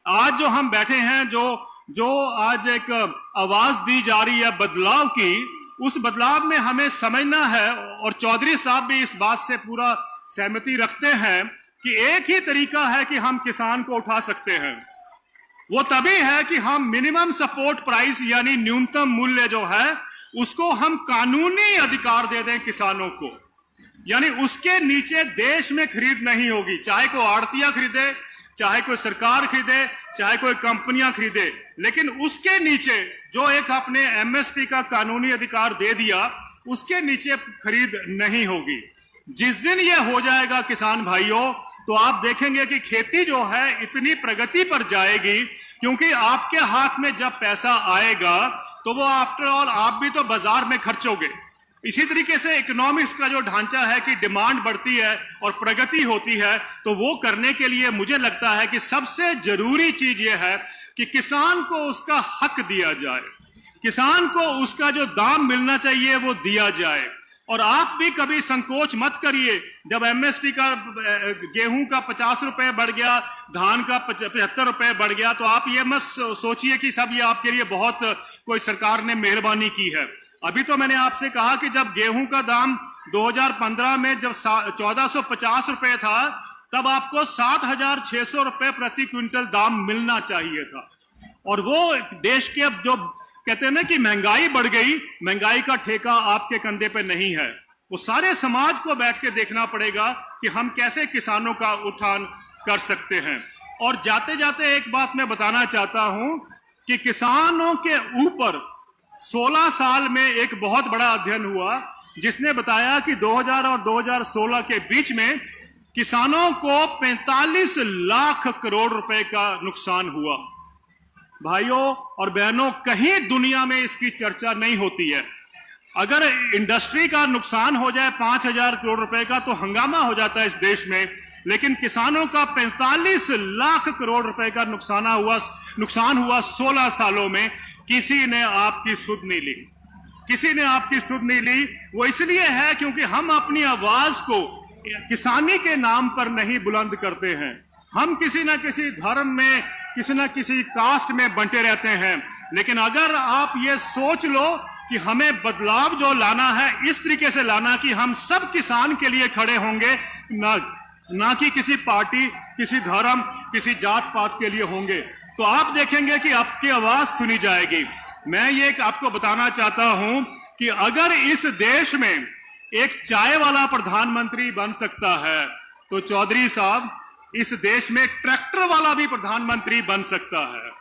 आज जो हम बैठे हैं, जो आज एक आवाज दी जा रही है बदलाव की, उस बदलाव में हमें समझना है, और चौधरी साहब भी इस बात से पूरा सहमति रखते हैं कि एक ही तरीका है कि हम किसान को उठा सकते हैं। वो तभी है कि हम मिनिमम सपोर्ट प्राइस यानी न्यूनतम मूल्य जो है उसको हम कानूनी अधिकार दे दें किसानों को, यानी उसके नीचे देश में खरीद नहीं होगी, चाहे कोई आड़तिया खरीदे, चाहे कोई सरकार खरीदे, चाहे कोई कंपनियां खरीदे, लेकिन उसके नीचे जो एक आपने एमएसपी का कानूनी अधिकार दे दिया उसके नीचे खरीद नहीं होगी। जिस दिन ये हो जाएगा किसान भाइयों, तो आप देखेंगे कि खेती जो है इतनी प्रगति पर जाएगी, क्योंकि आपके हाथ में जब पैसा आएगा तो वो आफ्टर ऑल आप भी तो बाजार में खर्चोगे। इसी तरीके से इकोनॉमिक्स का जो ढांचा है कि डिमांड बढ़ती है और प्रगति होती है, तो वो करने के लिए मुझे लगता है कि सबसे जरूरी चीज ये है कि किसान को उसका हक दिया जाए, किसान को उसका जो दाम मिलना चाहिए वो दिया जाए। और आप भी कभी संकोच मत करिए, जब एमएसपी का गेहूं का 50 रुपए बढ़ गया, धान का 75 रुपए बढ़ गया, तो आप ये मत सोचिए कि सब ये आपके लिए बहुत कोई सरकार ने मेहरबानी की है। अभी तो मैंने आपसे कहा कि जब गेहूं का दाम 2015 में जब 1450 रुपए था, तब आपको 7,600 रुपए प्रति क्विंटल दाम मिलना चाहिए था। और वो देश के अब जो कहते हैं ना कि महंगाई बढ़ गई, महंगाई का ठेका आपके कंधे पे नहीं है। वो सारे समाज को बैठ के देखना पड़ेगा कि हम कैसे किसानों का उत्थान कर सकते हैं। और जाते जाते एक बात मैं बताना चाहता हूं कि किसानों के ऊपर 16 साल में एक बहुत बड़ा अध्ययन हुआ जिसने बताया कि 2000 और 2016 के बीच में किसानों को 45 लाख करोड़ रुपए का नुकसान हुआ। भाइयों और बहनों, कहीं दुनिया में इसकी चर्चा नहीं होती है। अगर इंडस्ट्री का नुकसान हो जाए 5,000 करोड़ रुपए का तो हंगामा हो जाता है इस देश में, लेकिन किसानों का 45 लाख करोड़ रुपए का नुकसान हुआ 16 सालों में। किसी ने आपकी सुध नहीं ली, किसी ने आपकी सुध नहीं ली। वो इसलिए है क्योंकि हम अपनी आवाज को किसानी के नाम पर नहीं बुलंद करते हैं। हम किसी ना किसी धर्म में, किसी ना किसी कास्ट में बंटे रहते हैं। लेकिन अगर आप ये सोच लो कि हमें बदलाव जो लाना है इस तरीके से लाना कि हम सब किसान के लिए खड़े होंगे, ना कि किसी पार्टी, किसी धर्म, किसी जात पात के लिए होंगे, तो आप देखेंगे कि आपकी आवाज सुनी जाएगी। मैं ये आपको बताना चाहता हूं कि अगर इस देश में एक चाय वाला प्रधानमंत्री बन सकता है तो चौधरी साहब इस देश में ट्रैक्टर वाला भी प्रधानमंत्री बन सकता है।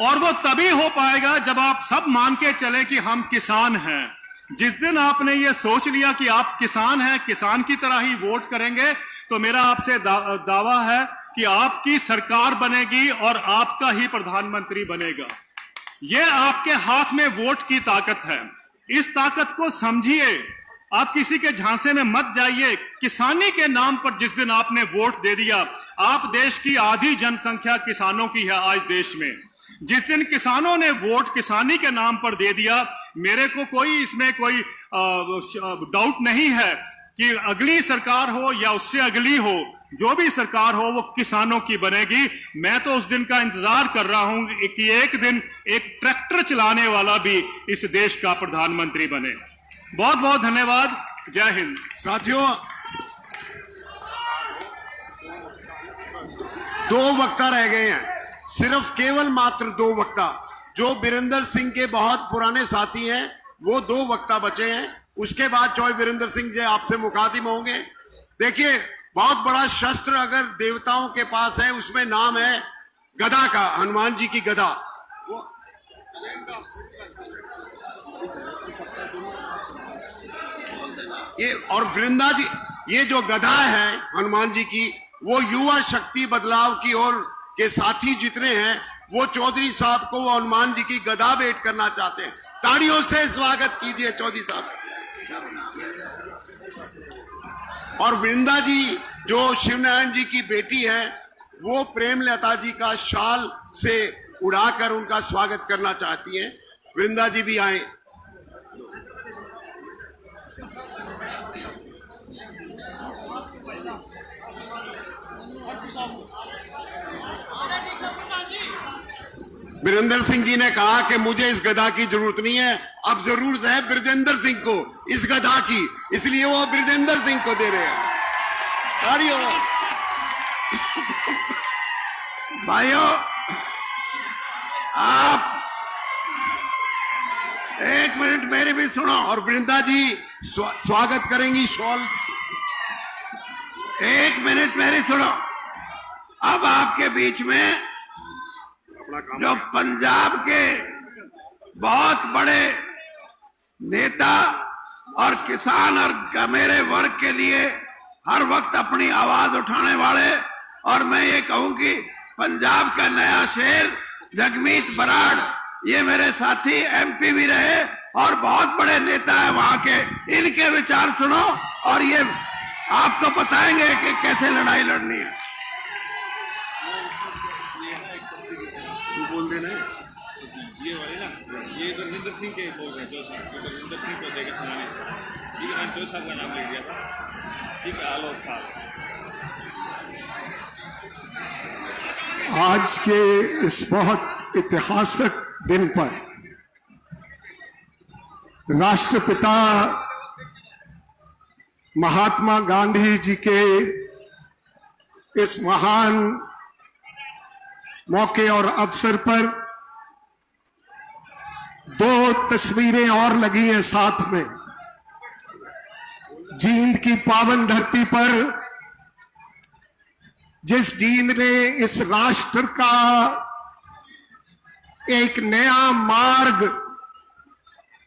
और वो तभी हो पाएगा जब आप सब मान के चले कि हम किसान हैं। जिस दिन आपने ये सोच लिया कि आप किसान हैं, किसान की तरह ही वोट करेंगे, तो मेरा आपसे दावा है कि आपकी सरकार बनेगी और आपका ही प्रधानमंत्री बनेगा। ये आपके हाथ में वोट की ताकत है। इस ताकत को समझिए, आप किसी के झांसे में मत जाइए। किसानी के नाम पर जिस दिन आपने वोट दे दिया, आप देश की आधी जनसंख्या किसानों की है आज देश में। जिस दिन किसानों ने वोट किसानी के नाम पर दे दिया, मेरे को कोई इसमें कोई डाउट नहीं है कि अगली सरकार हो या उससे अगली हो, जो भी सरकार हो वो किसानों की बनेगी। मैं तो उस दिन का इंतजार कर रहा हूं कि एक दिन एक ट्रैक्टर चलाने वाला भी इस देश का प्रधानमंत्री बने। बहुत बहुत धन्यवाद। जय हिंद। साथियों, 2 वक्ता रह गए हैं, सिर्फ केवल मात्र 2 वक्ता। जो बीरेंद्र सिंह के बहुत पुराने साथी हैं वो 2 वक्ता बचे हैं। उसके बाद चौधरी वीरेंद्र सिंह जी आपसे मुखातिब होंगे। देखिए, बहुत बड़ा शस्त्र अगर देवताओं के पास है, उसमें नाम है गदा का, हनुमान जी की गदा। ये और वृंदा जी, ये जो गदा है हनुमान जी की, वो युवा शक्ति बदलाव की ओर के साथी जितने हैं वो चौधरी साहब को वो हनुमान जी की गदा भेंट करना चाहते हैं। ताड़ियों से स्वागत कीजिए चौधरी साहब। और वृंदा जी जो शिवनारायण जी की बेटी है, वो प्रेमलता जी का शाल से उड़ाकर उनका स्वागत करना चाहती हैं। वृंदा जी भी आए। वीरेंद्र सिंह जी ने कहा कि मुझे इस गदा की जरूरत नहीं है, अब जरूरत है ब्रजेंद्र सिंह को इस गदा की, इसलिए वो ब्रजेंद्र सिंह को दे रहे हैं। ताड़ियों। भाइयों, आप 1 मिनट मेरी भी सुनो। और वृंदा जी स्वागत करेंगी शॉल। 1 मिनट मेरी सुनो। अब आपके बीच में जो पंजाब के बहुत बड़े नेता और किसान और मेरे वर्ग के लिए हर वक्त अपनी आवाज उठाने वाले, और मैं ये कहूं कि पंजाब का नया शेर जगमीत बराड़, ये मेरे साथी एमपी भी रहे और बहुत बड़े नेता है वहां के। इनके विचार सुनो और ये आपको बताएंगे कि कैसे लड़ाई लड़नी है। बोल देना ये वाले ना, ये गुरविंदर सिंह के बोल रहे हैं। चौसा गुरविंदर सिंह को देगा सुनाने, ठीक है। मैंने चौसा का नाम लिख दिया था, ठीक है। आलोक साहब, आज के इस बहुत ऐतिहासिक दिन पर राष्ट्रपिता महात्मा गांधी जी के इस महान मौके और अवसर पर 2 तस्वीरें और लगी हैं साथ में। जींद की पावन धरती पर जिस जींद ने इस राष्ट्र का एक नया मार्ग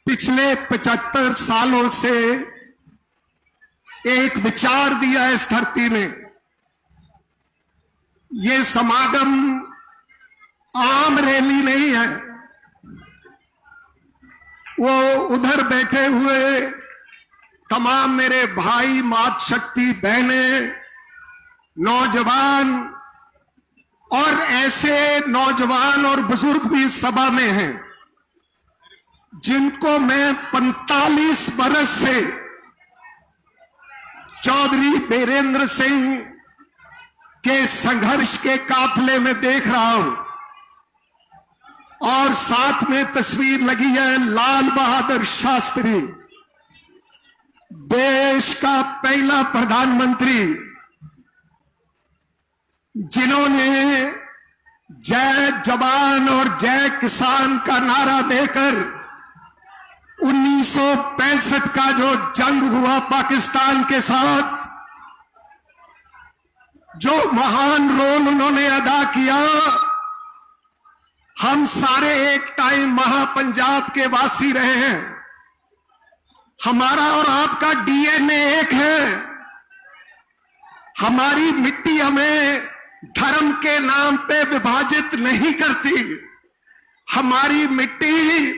पिछले 75 सालों से एक विचार दिया इस धरती में। ये समागम आम रैली नहीं है। वो उधर बैठे हुए तमाम मेरे भाई, मात शक्ति बहनें, नौजवान और ऐसे नौजवान और बुजुर्ग भी इस सभा में हैं जिनको मैं 45 बरस से चौधरी बीरेंद्र सिंह के संघर्ष के काफिले में देख रहा हूं। और साथ में तस्वीर लगी है लाल बहादुर शास्त्री, देश का पहला प्रधानमंत्री जिन्होंने जय जवान और जय किसान का नारा देकर 1965 का जो जंग हुआ पाकिस्तान के साथ, जो महान रोल उन्होंने अदा किया। हम सारे एक टाइम महापंजाब के वासी रहे हैं। हमारा और आपका डीएनए एक है। हमारी मिट्टी हमें धर्म के नाम पे विभाजित नहीं करती। हमारी मिट्टी,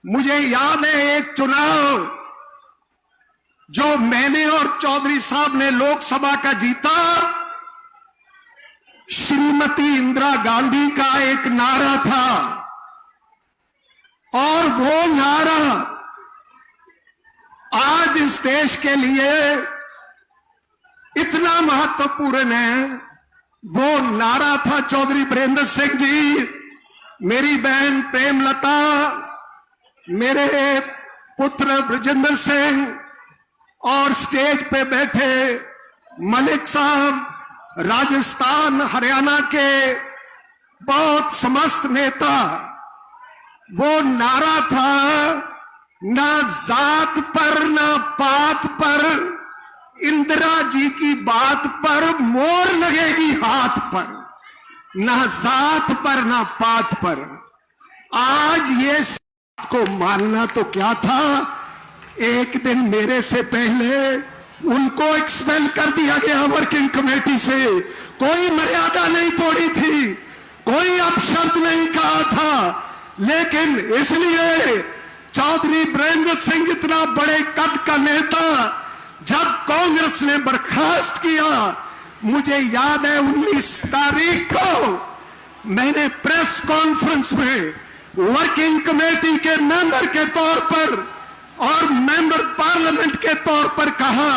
मुझे याद है एक चुनाव जो मैंने और चौधरी साहब ने लोकसभा का जीता, श्रीमती इंदिरा गांधी का एक नारा था, और वो नारा आज इस देश के लिए इतना महत्वपूर्ण है। वो नारा था चौधरी वीरेंद्र सिंह जी, मेरी बहन प्रेमलता, मेरे पुत्र ब्रजेंद्र सिंह और स्टेज पे बैठे मलिक साहब, राजस्थान हरियाणा के बहुत समस्त नेता। वो नारा था, ना जात पर ना पात पर, इंदिरा जी की बात पर मोर लगेगी हाथ पर। ना जात पर ना पात पर। आज ये को मानना तो क्या था, एक दिन मेरे से पहले उनको एक्सपेल कर दिया गया वर्किंग कमेटी से। कोई मर्यादा नहीं तोड़ी थी, कोई अपशब्द नहीं कहा था, लेकिन इसलिए चौधरी वीरेंद्र सिंह जितना बड़े कद का नेता जब कांग्रेस ने बर्खास्त किया, मुझे याद है 19 तारीख को मैंने प्रेस कॉन्फ्रेंस में वर्किंग कमेटी के मेंबर के तौर पर और मेंबर पार्लियामेंट के तौर पर कहा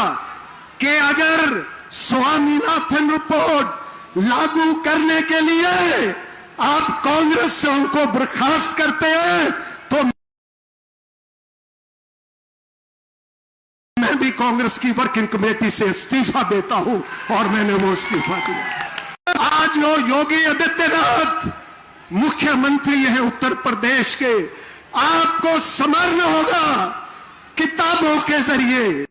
कि अगर स्वामीनाथन रिपोर्ट लागू करने के लिए आप कांग्रेस से उनको बर्खास्त करते हैं तो मैं भी कांग्रेस की वर्किंग कमेटी से इस्तीफा देता हूं, और मैंने वो इस्तीफा दिया। आज वो योगी आदित्यनाथ मुख्यमंत्री हैं उत्तर प्रदेश के, आपको समझना होगा किताबों के जरिए